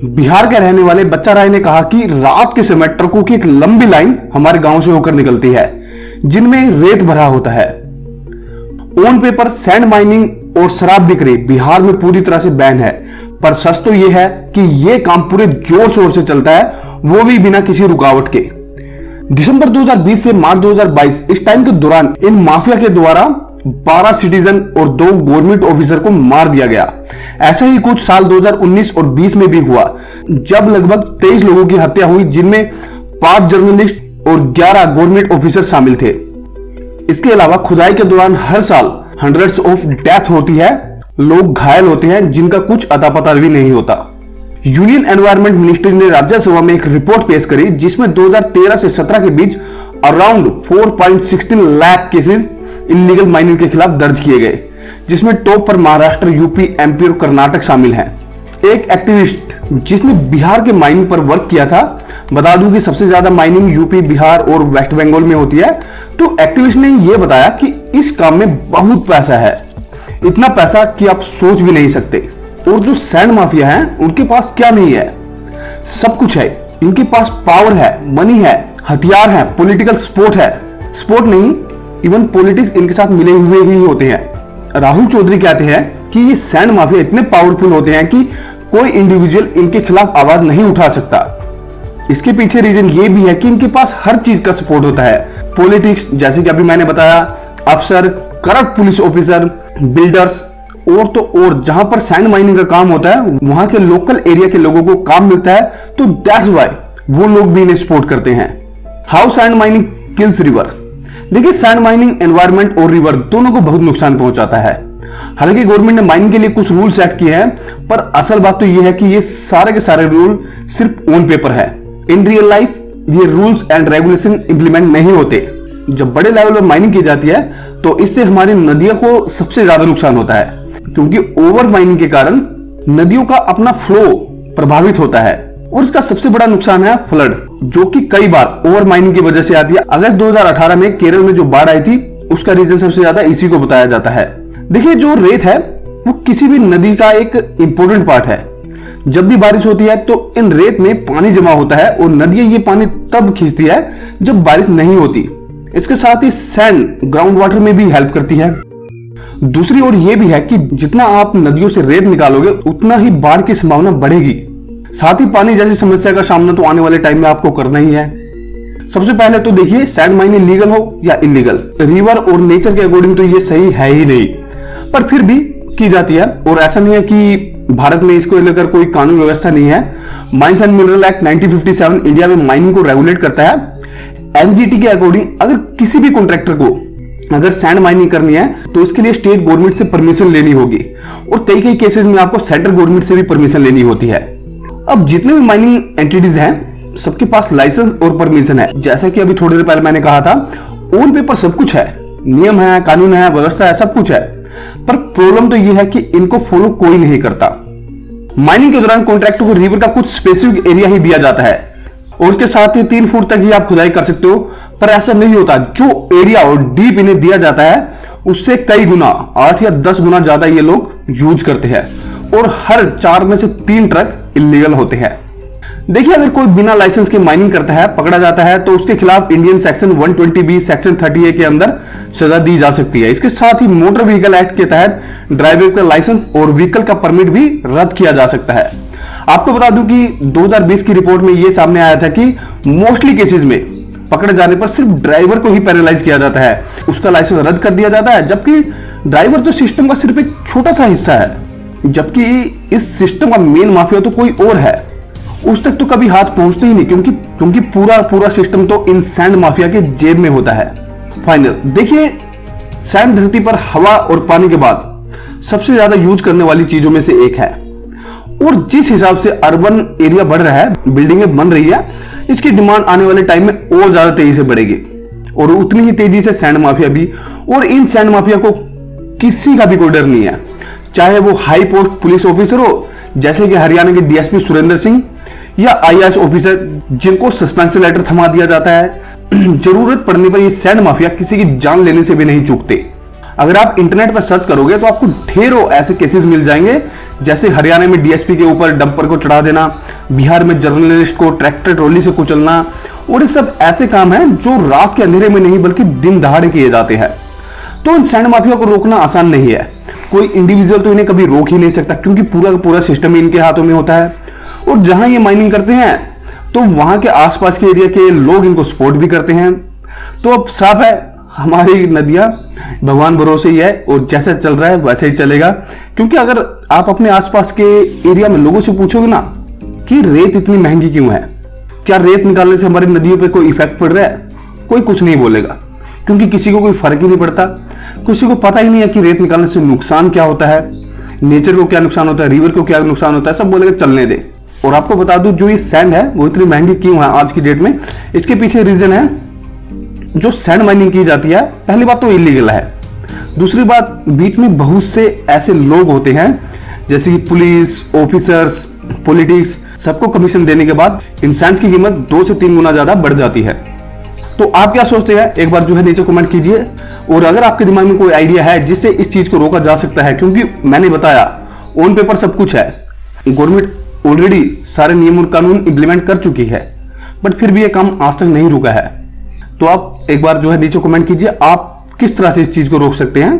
बिहार के रहने वाले बच्चा राय ने कहा कि रात के समय ट्रकों की एक लंबी लाइन हमारे गांव से होकर निकलती है जिनमें रेत भरा होता है। ऑन पेपर सैंड माइनिंग और शराब बिक्री बिहार में पूरी तरह से बैन है, पर सच तो यह है कि यह काम पूरे जोर शोर से चलता है, वो भी बिना किसी रुकावट के। दिसंबर 2020 से मार्च 2022 इस टाइम के दौरान इन माफिया के द्वारा 12 सिटीजन और 2 गवर्नमेंट ऑफिसर को मार दिया गया। ऐसा ही कुछ साल 2019 और 20 में भी हुआ, जब लगभग 23 लोगों की हत्या हुई, जिनमें 5 जर्नलिस्ट और 11 गवर्नमेंट ऑफिसर शामिल थे। इसके अलावा खुदाई के दौरान हर साल हंड्रेड्स ऑफ डेथ होती है, लोग घायल होते हैं जिनका कुछ अता पता भी नहीं होता। यूनियन एनवायरमेंट मिनिस्ट्री ने राज्यसभा में एक रिपोर्ट पेश करी जिसमें 2013 से 17 के बीच around 4.16 lakh cases illegal mining के खिलाफ दर्ज किए गए, जिसमें टॉप पर महाराष्ट्र, यूपी, एमपी और कर्नाटक शामिल हैं। एक एक्टिविस्ट जिसने बिहार के माइनिंग पर वर्क किया था, बता दूं कि सबसे ज्यादा माइनिंग यूपी, बिहार और वेस्ट बंगाल में होती है, तो एक्टिविस्ट ने यह बताया कि इस काम में बहुत पैसा है, इतना पैसा कि आप सोच भी नहीं सकते। और जो सैंड माफिया हैं, उनके पास क्या नहीं है? सब कुछ है। इनके पास पावर है, मनी है, हथियार है, पॉलिटिकल सपोर्ट है, सपोर्ट नहीं, इवन पॉलिटिक्स इनके साथ मिले हुए ही होते हैं। राहुल चौधरी कहते हैं कि ये सैंड माफिया इतने पावरफुल होते हैं कि कोई इंडिविजुअल इनके खिलाफ आवाज नहीं उठा सकता। इसके पीछे रीजन ये भी है कि इनके पास हर चीज का सपोर्ट होता है। पॉलिटिक्स, जैसे कि अभी मैंने बताया, अफसर, करप्ट पुलिस ऑफिसर, बिल्डर्स, और तो और जहां पर सैंड माइनिंग का काम होता है वहां के लोकल एरिया के लोगों को काम मिलता है, तो दैट्स व्हाई वो लोग भी इन्हें सपोर्ट करते हैं। How sand mining kills river. देखिए, सैंड माइनिंग एनवायरमेंट और रिवर दोनों को बहुत नुकसान पहुंचाता है। हालांकि गवर्नमेंट ने माइनिंग के लिए कुछ रूल सेट किए हैं, पर असल बात तो यह है कि ये सारे के सारे रूल सिर्फ ऑन पेपर है। इन रियल लाइफ ये रूल्स एंड रेगुलेशन इंप्लीमेंट नहीं होते। जब बड़े लेवल पर माइनिंग की जाती है तो इससे हमारी नदियों को सबसे ज्यादा नुकसान होता है, क्योंकि ओवर माइनिंग के कारण नदियों का अपना फ्लो प्रभावित होता है। और इसका सबसे बड़ा नुकसान है फ्लड, जो कि कई बार ओवर माइनिंग की वजह से आती है। अगस्त 2018 में केरल में जो बाढ़ आई थी, उसका रीजन सबसे ज्यादा इसी को बताया जाता है। देखिए, जो रेत है वो किसी भी नदी का एक इंपॉर्टेंट पार्ट है। जब भी बारिश होती है तो इन रेत में पानी जमा होता है और नदियां ये पानी तब खींचती है जब बारिश नहीं होती। इसके साथ ही सैंड ग्राउंड वाटर में भी हेल्प करती है। दूसरी ओर यह भी है कि जितना आप नदियों से रेत निकालोगे उतना ही बाढ़ की संभावना बढ़ेगी। साथ ही पानी जैसी समस्या का सामना तो आने वाले टाइम में आपको करना ही है। सबसे पहले तो देखिए, सैंड माइनिंग लीगल हो या इलीगल, रिवर और नेचर के अकॉर्डिंग तो ये सही है ही नहीं, पर फिर भी की जाती है। और ऐसा नहीं है कि भारत में इसको लेकर कोई कानून व्यवस्था नहीं है। Mines and mineral act 1957 India में माइनिंग को रेगुलेट करता है। एनजीटी के अकॉर्डिंग अगर किसी भी कॉन्ट्रैक्टर को अगर सैंड माइनिंग करनी है तो इसके लिए स्टेट गवर्नमेंट से परमिशन लेनी होगी, और कई कई केसेस में आपको सेंट्रल गवर्नमेंट से भी परमिशन लेनी होती है। अब जितने भी माइनिंग एंटिटीज हैं, सबके पास लाइसेंस और परमिशन है। जैसा कि अभी थोड़ी देर पहले मैंने कहा था, ऑन पेपर सब कुछ है, नियम है, कानून है, व्यवस्था है, सब कुछ है, पर प्रॉब्लम तो यह है कि इनको फॉलो कोई नहीं करता। माइनिंग के दौरान कॉन्ट्रैक्टर को रिवर का कुछ स्पेसिफिक एरिया ही दिया जाता है और उसके साथ ही 3 फुट तक ही आप खुदाई कर सकते हो, पर ऐसा नहीं होता। जो एरिया और डीप इन्हें दिया जाता है उससे कई गुना, 8 या 10 गुना ज्यादा ये लोग यूज करते हैं, और हर 4 में से 3 ट्रक इलीगल होते हैं। देखिए, अगर कोई बिना लाइसेंस के माइनिंग करता है, पकड़ा जाता है, तो उसके खिलाफ Indian section 120B section 30A के अंदर सजा दी जा सकती है। इसके साथ ही मोटर व्हीकल एक्ट के तहत ड्राइवर का लाइसेंस और व्हीकल का परमिट भी रद्द किया जा सकता है। आपको बता दूं कि 2020 की रिपोर्ट में यह सामने आया था कि मोस्टली केसेस में पकड़े जाने पर सिर्फ ड्राइवर को ही पैनलाइज किया जाता है, उसका लाइसेंस रद्द कर दिया जाता है, जबकि ड्राइवर तो सिस्टम का सिर्फ एक छोटा सा हिस्सा है, जबकि इस सिस्टम का मेन माफिया तो कोई और है। उस तक तो कभी हाथ पहुंचते ही नहीं, क्योंकि पूरा सिस्टम तो इन सैंड माफिया के जेब में होता है। फाइनल देखिए, सैंड धरती पर हवा और पानी के बाद सबसे ज्यादा यूज करने वाली चीजों में से एक है, और जिस हिसाब से अर्बन एरिया बढ़ रहा है, बिल्डिंगें बन रही है, इसकी डिमांड आने वाले टाइम में और ज्यादा तेजी से बढ़ेगी, और उतनी ही तेजी से सैंड माफिया भी। और इन सैंड माफिया को किसी का भी कोई डर नहीं है, चाहे वो हाई पोस्ट पुलिस ऑफिसर हो, जैसे कि हरियाणा के डीएसपी सुरेंद्र सिंह, या आईएएस ऑफिसर जिनको सस्पेंशन लेटर थमा दिया जाता है। जरूरत पड़ने पर ये सैंड माफिया किसी की जान लेने से भी नहीं चूकते। अगर आप इंटरनेट पर सर्च करोगे तो आपको ढेरों ऐसे केसेस मिल जाएंगे जैसे हरियाणा में डीएसपी के ऊपर डंपर को चढ़ा देना, बिहार में जर्नलिस्ट को ट्रैक्टर ट्रॉली से कुचलना, और ये सब ऐसे काम हैं जो रात के अंधेरे में नहीं बल्कि दिन दहाड़े किए जाते हैं। तो इन सैंड माफिया को रोकना आसान नहीं है। कोई इंडिविजुअल तो इन्हें कभी रोक ही नहीं सकता, क्योंकि पूरा का पूरा सिस्टम इनके हाथों में होता है। और जहां ये माइनिंग करते हैं तो वहां के आसपास के एरिया के लोग इनको सपोर्ट भी करते हैं। तो अब साफ है, हमारी नदियां भगवान भरोसे ही है, और जैसा चल रहा है वैसे ही चलेगा। क्योंकि अगर आप अपने आसपास के एरिया में लोगों से पूछोगे ना कि रेत इतनी महंगी क्यों है, क्या रेत निकालने से हमारी नदियों पे कोई इफेक्ट पड़ रहा है, कोई कुछ नहीं बोलेगा, क्योंकि किसी को कोई फर्क ही नहीं पड़ता। किसी को पता ही नहीं है कि रेत निकालने से नुकसान क्या होता है, नेचर को क्या नुकसान होता है, रिवर को क्या नुकसान होता है, सब बोलेगा चलने दे। और आपको बता दूं, जो ये सैंड है वो इतनी महंगी क्यों है आज की डेट में, इसके पीछे रीजन है, जो सैंड माइनिंग की जाती है, पहली बात तो इलीगल है। दूसरी बात, बीच में बहुत से ऐसे लोग होते हैं जैसे कि पुलिस ऑफिसर्स, पॉलिटिक्स, सबको कमीशन देने के बाद इन सैंड्स की कीमत 2 से 3 गुना ज्यादा बढ़ जाती है। तो आप क्या सोचते हैं, एक बार जो है नीचे कमेंट कीजिए। और अगर आपके दिमाग में कोई आइडिया है जिससे इस चीज को रोका जा सकता है, क्योंकि मैंने बताया ऑन पेपर सब कुछ है, गवर्नमेंट ऑलरेडी सारे नियम और कानून इंप्लीमेंट कर चुकी है, बट फिर भी ये काम आज तक नहीं रुका है। तो आप एक बार जो है नीचे कमेंट कीजिए, आप किस तरह से इस चीज को रोक सकते हैं।